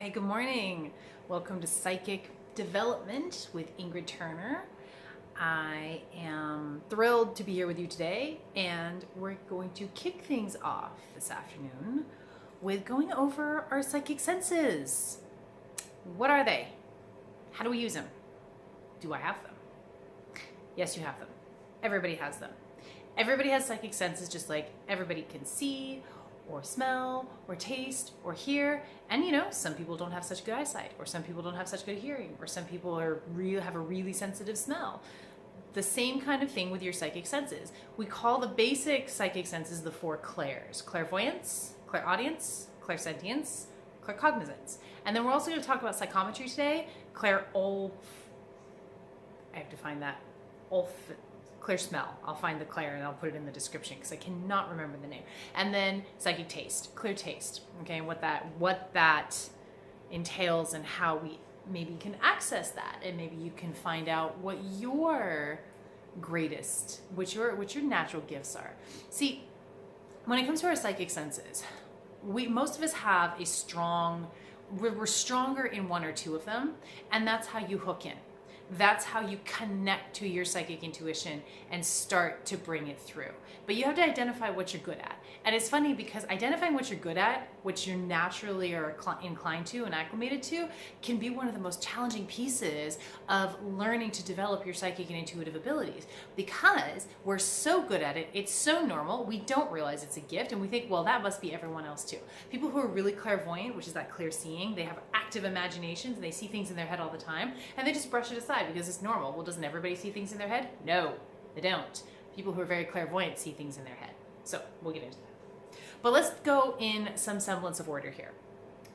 Hey, good morning. Welcome to Psychic Development with Ingrid Turner. I am thrilled to be here with you today, and we're going to kick things off this afternoon with going over our psychic senses. What are they? How do we use them? Do I have them? Yes, you have them. Everybody has them. Everybody has psychic senses, just like everybody can see or smell or taste or hear. And some people don't have such good eyesight, or some people don't have such good hearing, or some people have a really sensitive smell. The same kind of thing with your psychic senses. We call the basic psychic senses the four clairs: clairvoyance, clairaudience, clairsentience, claircognizance. And then we're also going to talk about psychometry today. I have to find that. Clear smell. I'll find the clair and I'll put it in the description because I cannot remember the name. And then psychic taste, clear taste. Okay, and what that entails and how we maybe can access that, and maybe you can find out what your greatest, what your natural gifts are. See, when it comes to our psychic senses, most of us have we're stronger in one or two of them, and that's how you hook in. That's how you connect to your psychic intuition and start to bring it through. But you have to identify what you're good at. And it's funny because identifying what you're good at, what you naturally are inclined to and acclimated to, can be one of the most challenging pieces of learning to develop your psychic and intuitive abilities. Because we're so good at it, it's so normal, we don't realize it's a gift, and we think, well, that must be everyone else too. People who are really clairvoyant, which is that clear seeing, they have active imaginations and they see things in their head all the time, and they just brush it aside because it's normal. Well, doesn't everybody see things in their head? No, they don't. People who are very clairvoyant see things in their head. So we'll get into that. But let's go in some semblance of order here.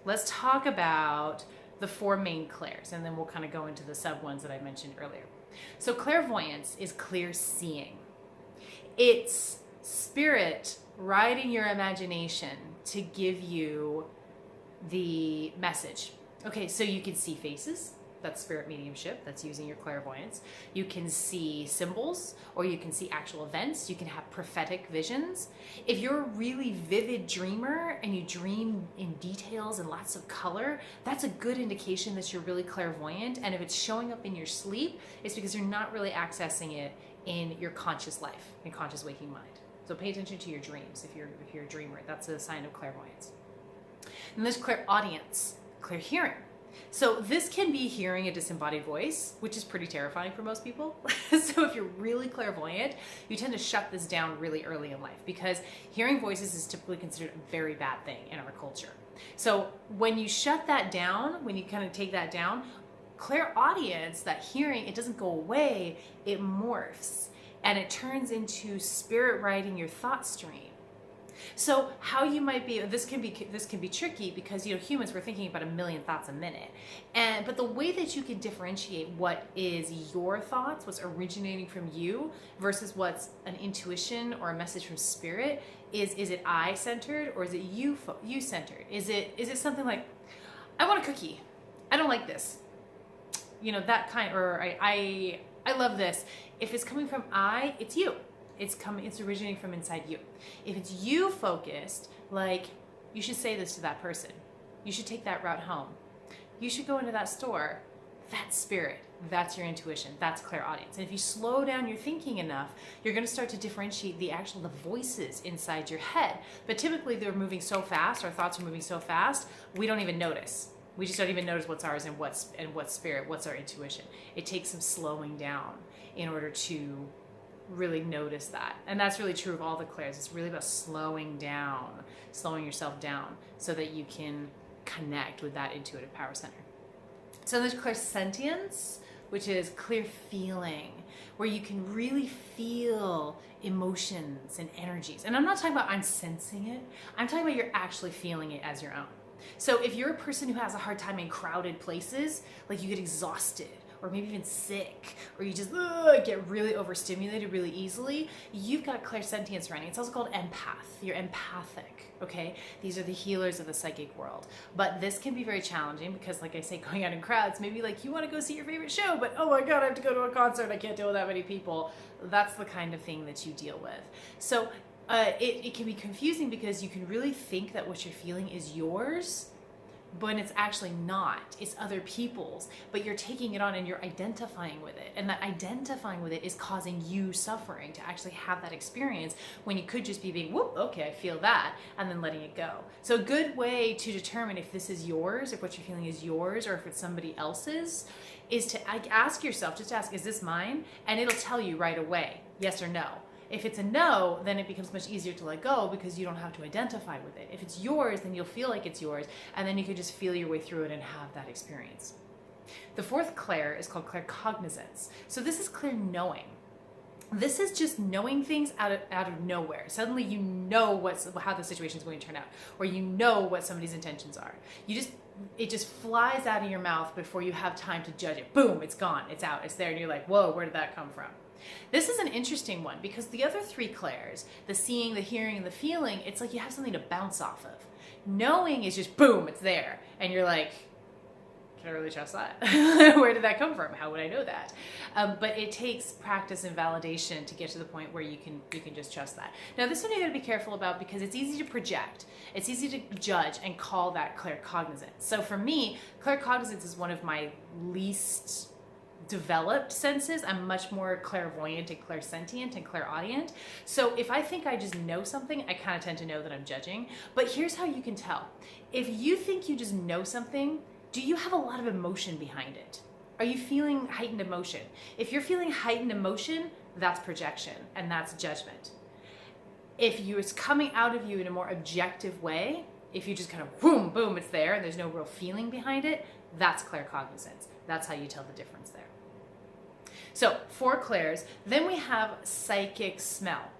Let's talk about the four main clairs, and then we'll kind of go into the sub ones that I mentioned earlier. So clairvoyance is clear seeing. It's spirit riding your imagination to give you the message. Okay, so you can see faces. That's spirit mediumship. That's using your clairvoyance. You can see symbols, or you can see actual events. You can have prophetic visions. If you're a really vivid dreamer and you dream in details and lots of color, that's a good indication that you're really clairvoyant. And if it's showing up in your sleep, it's because you're not really accessing it in your conscious life, in conscious waking mind. So pay attention to your dreams. If you're a dreamer, that's a sign of clairvoyance. And there's clairaudience, clear hearing. So this can be hearing a disembodied voice, which is pretty terrifying for most people. So if you're really clairvoyant, you tend to shut this down really early in life, because hearing voices is typically considered a very bad thing in our culture. So when you shut that down, when you kind of take that down, clairaudience, that hearing, it doesn't go away, it morphs, and it turns into spirit writing your thought stream. So how you might be, this can be tricky, because humans, we're thinking about 1 million thoughts a minute, but the way that you can differentiate what is your thoughts, what's originating from you, versus what's an intuition or a message from spirit, is it I centered, or is it you centered? Is it something like, I want a cookie, I don't like this, that kind, or I love this. If it's coming from I, it's you. It's originating from inside you. If it's you focused, like, you should say this to that person, you should take that route home, you should go into that store, that's spirit, that's your intuition, that's clairaudience. And if you slow down your thinking enough, you're going to start to differentiate the voices inside your head. But typically they're moving so fast, our thoughts are moving so fast, we don't even notice. We just don't even notice what's ours and what's spirit, what's our intuition. It takes some slowing down in order to really notice that. And that's really true of all the clairs. It's really about slowing yourself down, so that you can connect with that intuitive power center. So there's clairsentience, which is clear feeling, where you can really feel emotions and energies. And I'm not talking about I'm sensing it, I'm talking about you're actually feeling it as your own. So if you're a person who has a hard time in crowded places, like you get exhausted, or maybe even sick, or you just get really overstimulated really easily, you've got clairsentience running. It's also called empath. You're empathic, okay? These are the healers of the psychic world. But this can be very challenging because, like I say, going out in crowds, maybe like you want to go see your favorite show, but oh my God, I have to go to a concert, I can't deal with that many people. That's the kind of thing that you deal with. So it can be confusing, because you can really think that what you're feeling is yours, but it's actually not. It's other people's, but you're taking it on and you're identifying with it. And that identifying with it is causing you suffering to actually have that experience when you could just be being, whoop, okay, I feel that, and then letting it go. So a good way to determine if this is yours, if what you're feeling is yours, or if it's somebody else's, is to ask yourself, just ask, is this mine? And it'll tell you right away, yes or no. If it's a no, then it becomes much easier to let go because you don't have to identify with it. If it's yours, then you'll feel like it's yours, and then you can just feel your way through it and have that experience. The fourth clair is called claircognizance. So this is clear knowing. This is just knowing things out of nowhere. Suddenly you know how the situation is going to turn out, or you know what somebody's intentions are. It just flies out of your mouth before you have time to judge it. Boom, it's gone, it's out, it's there, and you're like, whoa, where did that come from? This is an interesting one because the other three clairs, the seeing, the hearing, and the feeling, it's like you have something to bounce off of. Knowing is just boom, it's there. And you're like, can I really trust that? Where did that come from? How would I know that? But it takes practice and validation to get to the point where you can just trust that. Now this one you gotta be careful about because it's easy to project. It's easy to judge and call that claircognizance. So for me, claircognizance is one of my least developed senses. I'm much more clairvoyant and clairsentient and clairaudient. So if I think I just know something, I kind of tend to know that I'm judging. But here's how you can tell. If you think you just know something, do you have a lot of emotion behind it? Are you feeling heightened emotion? If you're feeling heightened emotion, that's projection and that's judgment. If it's coming out of you in a more objective way, if you just kind of boom, boom, it's there and there's no real feeling behind it, that's claircognizance. That's how you tell the difference there. So 4 clairs. Then we have psychic smell.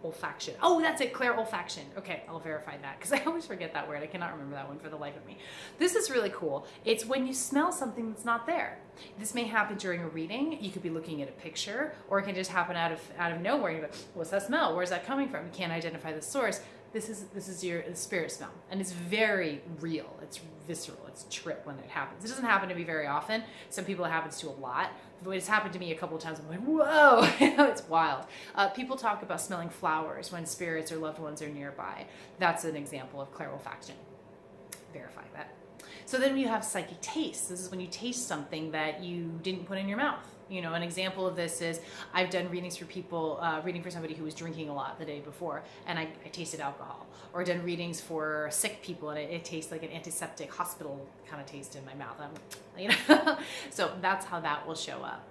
Olfaction. Oh, that's it, clairolfaction. Okay, I'll verify that because I always forget that word. I cannot remember that one for the life of me. This is really cool. It's when you smell something that's not there. This may happen during a reading. You could be looking at a picture, or it can just happen out of nowhere. You're like, what's that smell? Where's that coming from? You can't identify the source. This is your spirit smell, and it's very real. It's visceral. It's a trip when it happens. It doesn't happen to me very often. Some people it happens to a lot. It's happened to me a couple of times. I'm like, whoa, it's wild. People talk about smelling flowers when spirits or loved ones are nearby. That's an example of clairolfaction. Verify that. So then you have psychic taste. This is when you taste something that you didn't put in your mouth. You know, an example of this is I've done readings for people, reading for somebody who was drinking a lot the day before, and I tasted alcohol. Or done readings for sick people, and it tastes like an antiseptic hospital kind of taste in my mouth. So that's how that will show up.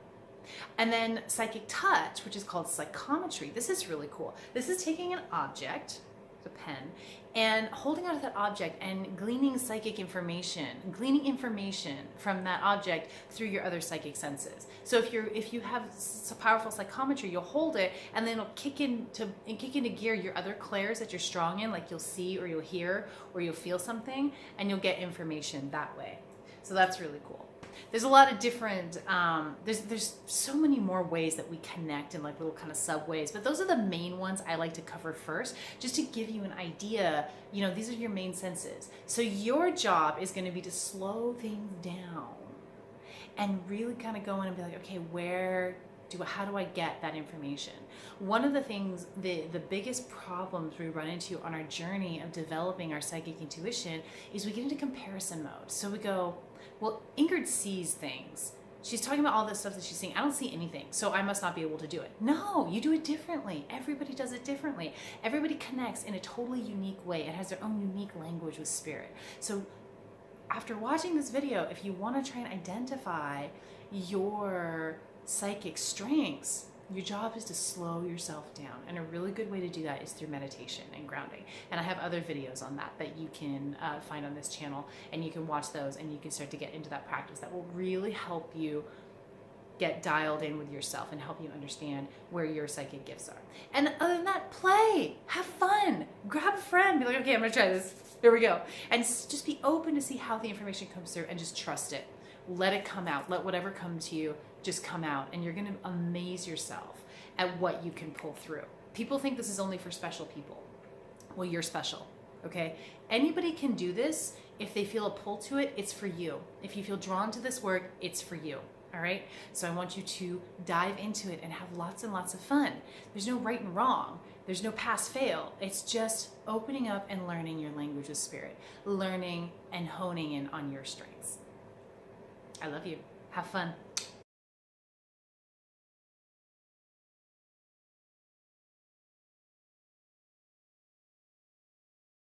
And then psychic touch, which is called psychometry. This is really cool. This is taking an object, a pen, and holding onto that object and gleaning psychic information, gleaning information from that object through your other psychic senses. So if you have powerful psychometry, you'll hold it and then it'll kick into gear your other clairs that you're strong in, like you'll see or you'll hear or you'll feel something, and you'll get information that way. So that's really cool. There's a lot of different, there's so many more ways that we connect in like little kind of subways, but those are the main ones I like to cover first, just to give you an idea, you know, these are your main senses. So your job is going to be to slow things down and really kind of go in and be like, okay, how do I get that information? One of the things, the biggest problems we run into on our journey of developing our psychic intuition is we get into comparison mode. So we go, well, Ingrid sees things. She's talking about all this stuff that she's seeing. I don't see anything, so I must not be able to do it. No, you do it differently. Everybody does it differently. Everybody connects in a totally unique way and has their own unique language with spirit. So after watching this video, if you want to try and identify your psychic strengths, your job is to slow yourself down. And a really good way to do that is through meditation and grounding. And I have other videos on that you can find on this channel, and you can watch those and you can start to get into that practice that will really help you get dialed in with yourself and help you understand where your psychic gifts are. And other than that, play, have fun, grab a friend, be like, okay, I'm gonna try this, here we go. And just be open to see how the information comes through and just trust it. Let it come out, let whatever comes to you just come out, and you're gonna amaze yourself at what you can pull through. People think this is only for special people. Well, you're special, okay? Anybody can do this. If they feel a pull to it, it's for you. If you feel drawn to this work, it's for you. All right. So I want you to dive into it and have lots and lots of fun. There's no right and wrong. There's no pass fail. It's just opening up and learning your language of spirit, learning and honing in on your strengths. I love you. Have fun.